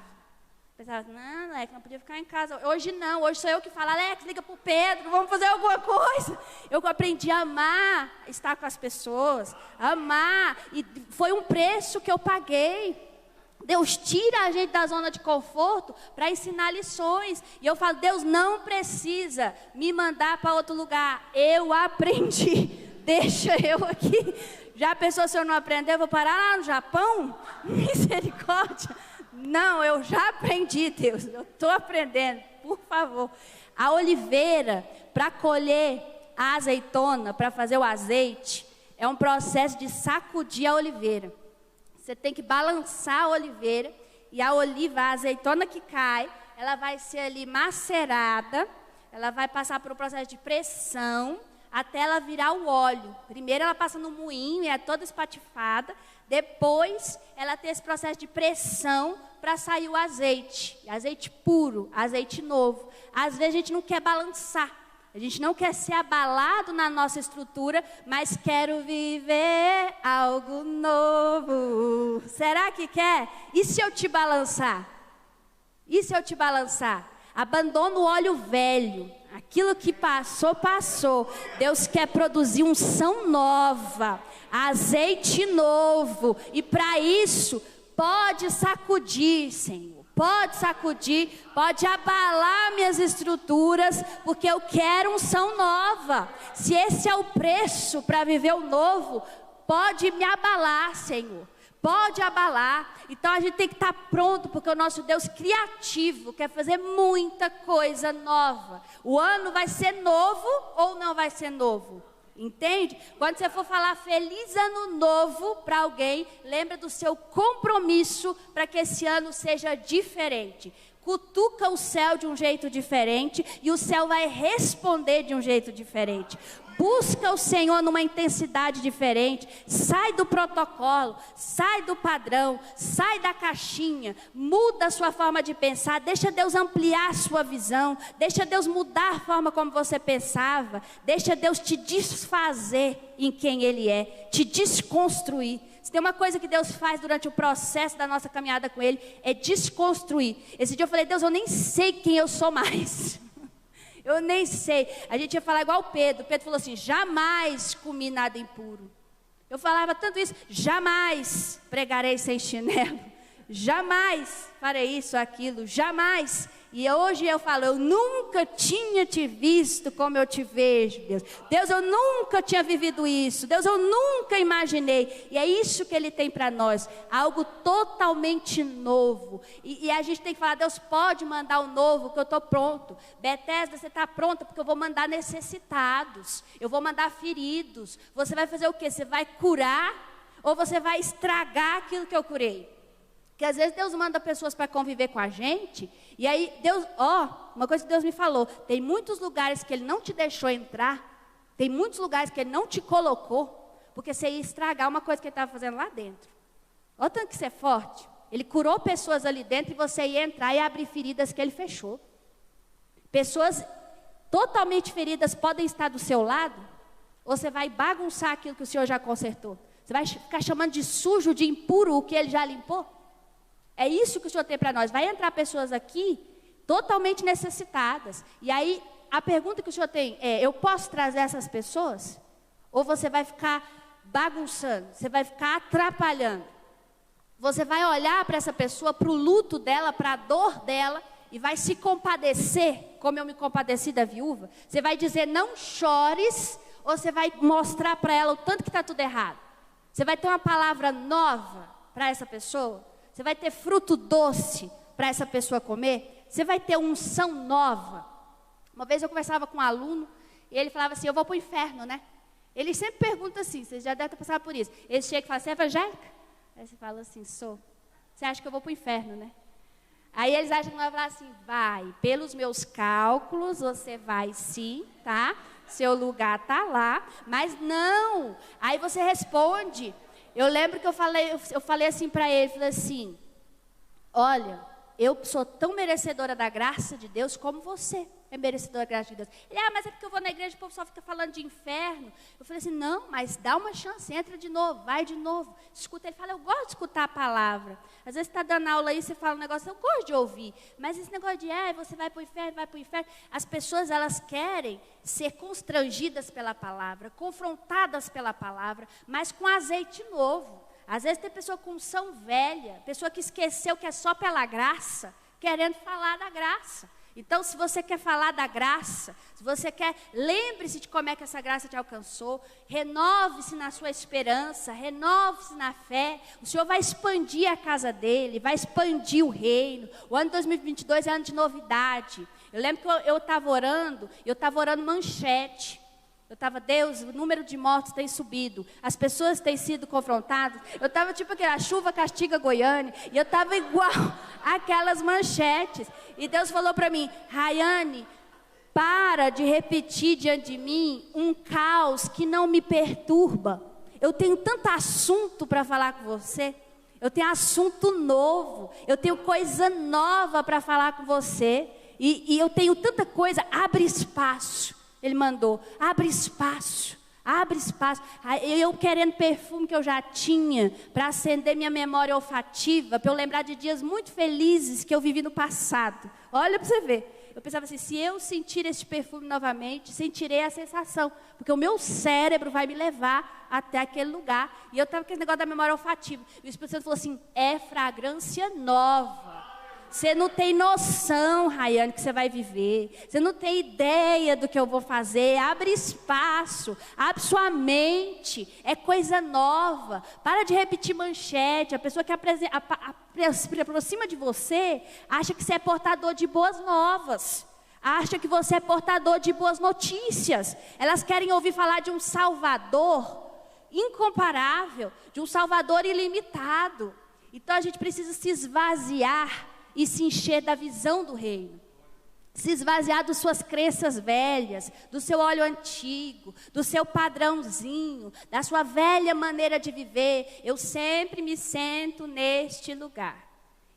Pensava, não, Alex, não podia ficar em casa. Hoje não, hoje sou eu que falo, Alex, liga para o Pedro, vamos fazer alguma coisa. Eu aprendi a amar, estar com as pessoas, amar. E foi um preço que eu paguei. Deus tira a gente da zona de conforto para ensinar lições. E eu falo, Deus não precisa me mandar para outro lugar. Eu aprendi. Deixa eu aqui. Já pensou se eu não aprender? Eu vou parar lá no Japão? Misericórdia. Não, eu já aprendi, Deus. Eu estou aprendendo. Por favor. A oliveira, para colher a azeitona, para fazer o azeite, é um processo de sacudir a oliveira. Você tem que balançar a oliveira e a oliva, a azeitona que cai, ela vai ser ali macerada, ela vai passar por um processo de pressão até ela virar o óleo. Primeiro ela passa no moinho e é toda espatifada, depois ela tem esse processo de pressão para sair o azeite puro, azeite novo. Às vezes a gente não quer balançar. A gente não quer ser abalado na nossa estrutura, mas quero viver algo novo. Será que quer? E se eu te balançar? E se eu te balançar? Abandona o óleo velho. Aquilo que passou, passou. Deus quer produzir unção nova, azeite novo. E para isso, pode sacudir, Senhor. Pode sacudir, pode abalar minhas estruturas, porque eu quero unção nova. Se esse é o preço para viver o novo, pode me abalar, Senhor. Pode abalar. Então a gente tem que estar pronto, porque o nosso Deus criativo quer fazer muita coisa nova. O ano vai ser novo ou não vai ser novo? Entende? Quando você for falar feliz ano novo para alguém, lembra do seu compromisso para que esse ano seja diferente. Cutuca o céu de um jeito diferente e o céu vai responder de um jeito diferente. Busca o Senhor numa intensidade diferente. Sai do protocolo, sai do padrão, sai da caixinha. Muda a sua forma de pensar. Deixa Deus ampliar a sua visão. Deixa Deus mudar a forma como você pensava. Deixa Deus te desfazer em quem Ele é. Te desconstruir. Se tem uma coisa que Deus faz durante o processo da nossa caminhada com Ele, é desconstruir. Esse dia eu falei, Deus, eu nem sei quem eu sou mais. Eu nem sei. A gente ia falar igual o Pedro. Pedro falou assim, jamais comi nada impuro. Eu falava tanto isso, jamais pregarei sem chinelo. Jamais farei isso, aquilo, jamais. E hoje eu falo, eu nunca tinha te visto como eu te vejo, Deus. Deus, eu nunca tinha vivido isso. Deus, eu nunca imaginei. E é isso que Ele tem para nós, algo totalmente novo. E a gente tem que falar, Deus pode mandar o novo, que eu estou pronto. Bethesda, você está pronta, porque eu vou mandar necessitados. Eu vou mandar feridos. Você vai fazer o quê? Você vai curar ou você vai estragar aquilo que eu curei? Porque às vezes Deus manda pessoas para conviver com a gente, e aí Deus, uma coisa que Deus me falou, tem muitos lugares que Ele não te deixou entrar, tem muitos lugares que Ele não te colocou, porque você ia estragar uma coisa que Ele estava fazendo lá dentro. Olha o tanto que você é forte. Ele curou pessoas ali dentro e você ia entrar e abrir feridas que Ele fechou. Pessoas totalmente feridas podem estar do seu lado, ou você vai bagunçar aquilo que o Senhor já consertou. Você vai ficar chamando de sujo, de impuro o que Ele já limpou. É isso que o Senhor tem para nós. Vai entrar pessoas aqui totalmente necessitadas. E aí, a pergunta que o Senhor tem é, eu posso trazer essas pessoas? Ou você vai ficar bagunçando? Você vai ficar atrapalhando? Você vai olhar para essa pessoa, para o luto dela, para a dor dela, e vai se compadecer, como eu me compadeci da viúva? Você vai dizer, não chores, ou você vai mostrar para ela o tanto que está tudo errado? Você vai ter uma palavra nova para essa pessoa? Você vai ter fruto doce para essa pessoa comer? Você vai ter unção nova? Uma vez eu conversava com um aluno, e ele falava assim, eu vou para o inferno, né? Ele sempre pergunta assim, vocês já devem ter passado por isso. Ele chega e fala, você é evangélica? Aí você fala assim, sou. Você acha que eu vou para o inferno, né? Aí eles acham que vai falar assim, vai, pelos meus cálculos, você vai sim, tá? Seu lugar está lá, mas não. Aí você responde. Eu lembro que eu falei assim para ele, falei assim, olha, eu sou tão merecedora da graça de Deus como você é merecedora da graça de Deus. Ele, mas é porque eu vou na igreja e o povo só fica falando de inferno. Eu falei assim, não, mas dá uma chance, entra de novo, vai de novo, escuta. Ele fala, eu gosto de escutar a palavra. Às vezes você está dando aula aí, você fala um negócio, eu gosto de ouvir. Mas esse negócio de, você vai para o inferno, vai para o inferno. As pessoas, elas querem ser constrangidas pela palavra, confrontadas pela palavra, mas com azeite novo. Às vezes tem pessoa com unção velha, pessoa que esqueceu que é só pela graça, querendo falar da graça. Então, se você quer falar da graça, se você quer, lembre-se de como é que essa graça te alcançou, renove-se na sua esperança, renove-se na fé. O Senhor vai expandir a casa dele, vai expandir o reino. O ano de 2022 é ano de novidade. Eu lembro que eu estava orando manchete. Eu estava, Deus, o número de mortos tem subido, as pessoas têm sido confrontadas. Eu estava tipo aquela, a chuva castiga Goiânia, e eu estava igual aquelas manchetes. E Deus falou para mim, Rayane, para de repetir diante de mim um caos que não me perturba. Eu tenho tanto assunto para falar com você, eu tenho assunto novo, eu tenho coisa nova para falar com você, e eu tenho tanta coisa, abre espaço. Ele mandou, abre espaço. Abre espaço. Eu querendo perfume que eu já tinha para acender minha memória olfativa, para eu lembrar de dias muito felizes que eu vivi no passado. Olha para você ver. Eu pensava assim, se eu sentir esse perfume novamente, sentirei a sensação. Porque o meu cérebro vai me levar até aquele lugar. E eu estava com esse negócio da memória olfativa. E o Espírito Santo falou assim, é fragrância nova. Você não tem noção, Rayane, que você vai viver. Você não tem ideia do que eu vou fazer. Abre espaço, abre sua mente. É coisa nova. Para de repetir manchete. A pessoa que se aproxima de você acha que você é portador de boas novas. Acha que você é portador de boas notícias. Elas querem ouvir falar de um Salvador incomparável, de um Salvador ilimitado. Então a gente precisa se esvaziar e se encher da visão do reino. Se esvaziar das suas crenças velhas, do seu óleo antigo, do seu padrãozinho, da sua velha maneira de viver. Eu sempre me sento neste lugar.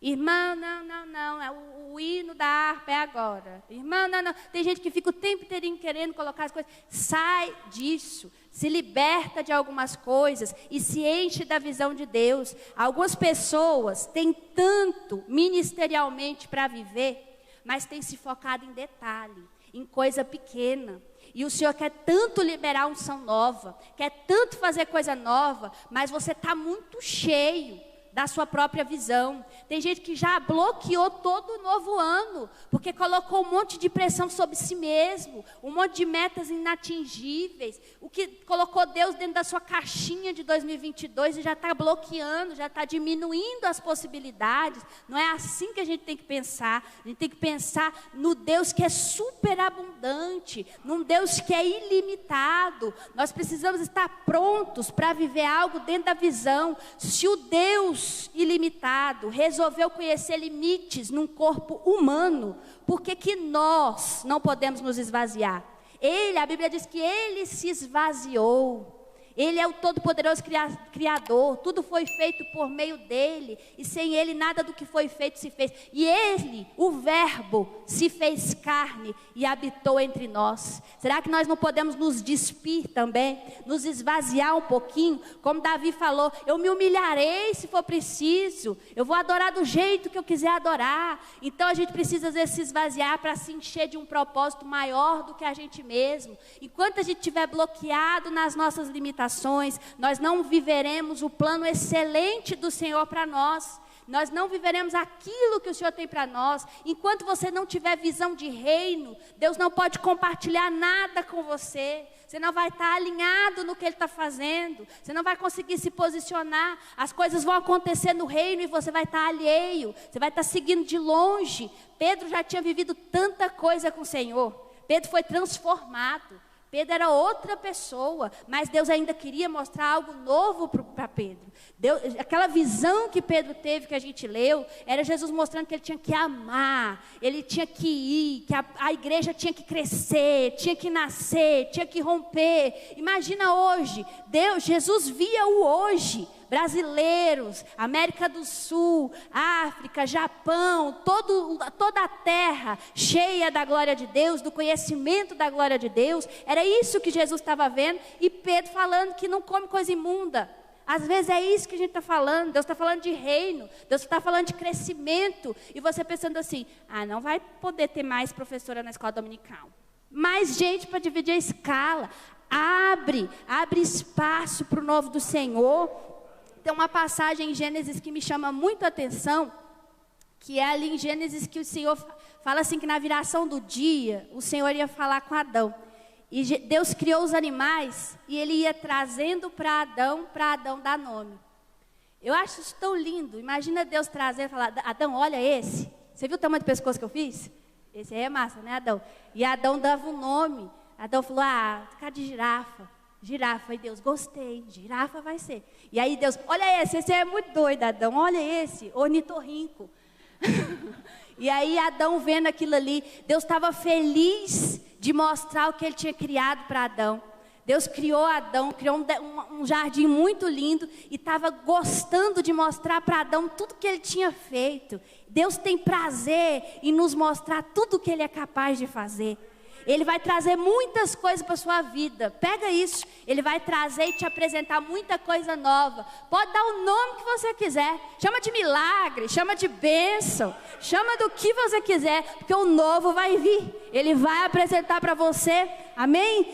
Irmã, não, é o hino da harpa é agora. Irmã, não. Tem gente que fica o tempo inteirinho querendo colocar as coisas. Sai disso. Se liberta de algumas coisas e se enche da visão de Deus. Algumas pessoas têm tanto ministerialmente para viver, mas têm se focado em detalhe, em coisa pequena. E o Senhor quer tanto liberar unção nova, quer tanto fazer coisa nova, mas você está muito cheio da sua própria visão. Tem gente que já bloqueou todo o novo ano, porque colocou um monte de pressão sobre si mesmo, um monte de metas inatingíveis, o que colocou Deus dentro da sua caixinha de 2022 e já está bloqueando, já está diminuindo as possibilidades. Não é assim que a gente tem que pensar. A gente tem que pensar no Deus que é superabundante, num Deus que é ilimitado. Nós precisamos estar prontos para viver algo dentro da visão. Se o Deus ilimitado resolveu conhecer limites num corpo humano, por que nós não podemos nos esvaziar? A Bíblia diz que ele se esvaziou. Ele é o todo-poderoso Criador. Tudo foi feito por meio dele. E sem ele nada do que foi feito se fez. E ele, o Verbo, se fez carne e habitou entre nós. Será que nós não podemos nos despir também? Nos esvaziar um pouquinho? Como Davi falou, eu me humilharei se for preciso. Eu vou adorar do jeito que eu quiser adorar. Então a gente precisa às vezes se esvaziar para se encher de um propósito maior do que a gente mesmo. Enquanto a gente estiver bloqueado nas nossas limitações, nós não viveremos o plano excelente do Senhor para nós. Nós não viveremos aquilo que o Senhor tem para nós. Enquanto você não tiver visão de reino, Deus não pode compartilhar nada com você. Você não vai estar alinhado no que Ele está fazendo. Você não vai conseguir se posicionar. As coisas vão acontecer no reino e você vai estar alheio. Você vai estar seguindo de longe. Pedro já tinha vivido tanta coisa com o Senhor. Pedro foi transformado. Pedro era outra pessoa, mas Deus ainda queria mostrar algo novo para Pedro. Aquela visão que Pedro teve, que a gente leu, era Jesus mostrando que ele tinha que amar, ele tinha que ir, que a igreja tinha que crescer, tinha que nascer, tinha que romper. Imagina hoje, Jesus via o hoje. Brasileiros, América do Sul, África, Japão, toda a terra cheia da glória de Deus, do conhecimento da glória de Deus. Era isso que Jesus estava vendo. E Pedro falando que não come coisa imunda. Às vezes é isso que a gente está falando. Deus está falando de reino, Deus está falando de crescimento. E você pensando assim, não vai poder ter mais professora na escola dominical. Mais gente para dividir a escala. Abre espaço para o novo do Senhor. Tem uma passagem em Gênesis que me chama muito a atenção, que é ali em Gênesis que o Senhor fala assim, que na viração do dia, o Senhor ia falar com Adão. E Deus criou os animais e Ele ia trazendo para Adão dar nome. Eu acho isso tão lindo. Imagina Deus trazer e falar, Adão, olha esse. Você viu o tamanho do pescoço que eu fiz? Esse aí é massa, né, Adão? E Adão dava um nome. Adão falou, cara de girafa. Girafa, e Deus, gostei, girafa vai ser. E aí Deus, olha esse é muito doido, Adão, olha esse, ornitorrinco. E aí Adão vendo aquilo ali, Deus estava feliz de mostrar o que Ele tinha criado para Adão. Deus criou Adão, criou um jardim muito lindo e estava gostando de mostrar para Adão tudo que ele tinha feito. Deus tem prazer em nos mostrar tudo o que Ele é capaz de fazer. Ele vai trazer muitas coisas para a sua vida. Pega isso. Ele vai trazer e te apresentar muita coisa nova. Pode dar o nome que você quiser. Chama de milagre, chama de bênção, chama do que você quiser, porque o novo vai vir. Ele vai apresentar para você. Amém?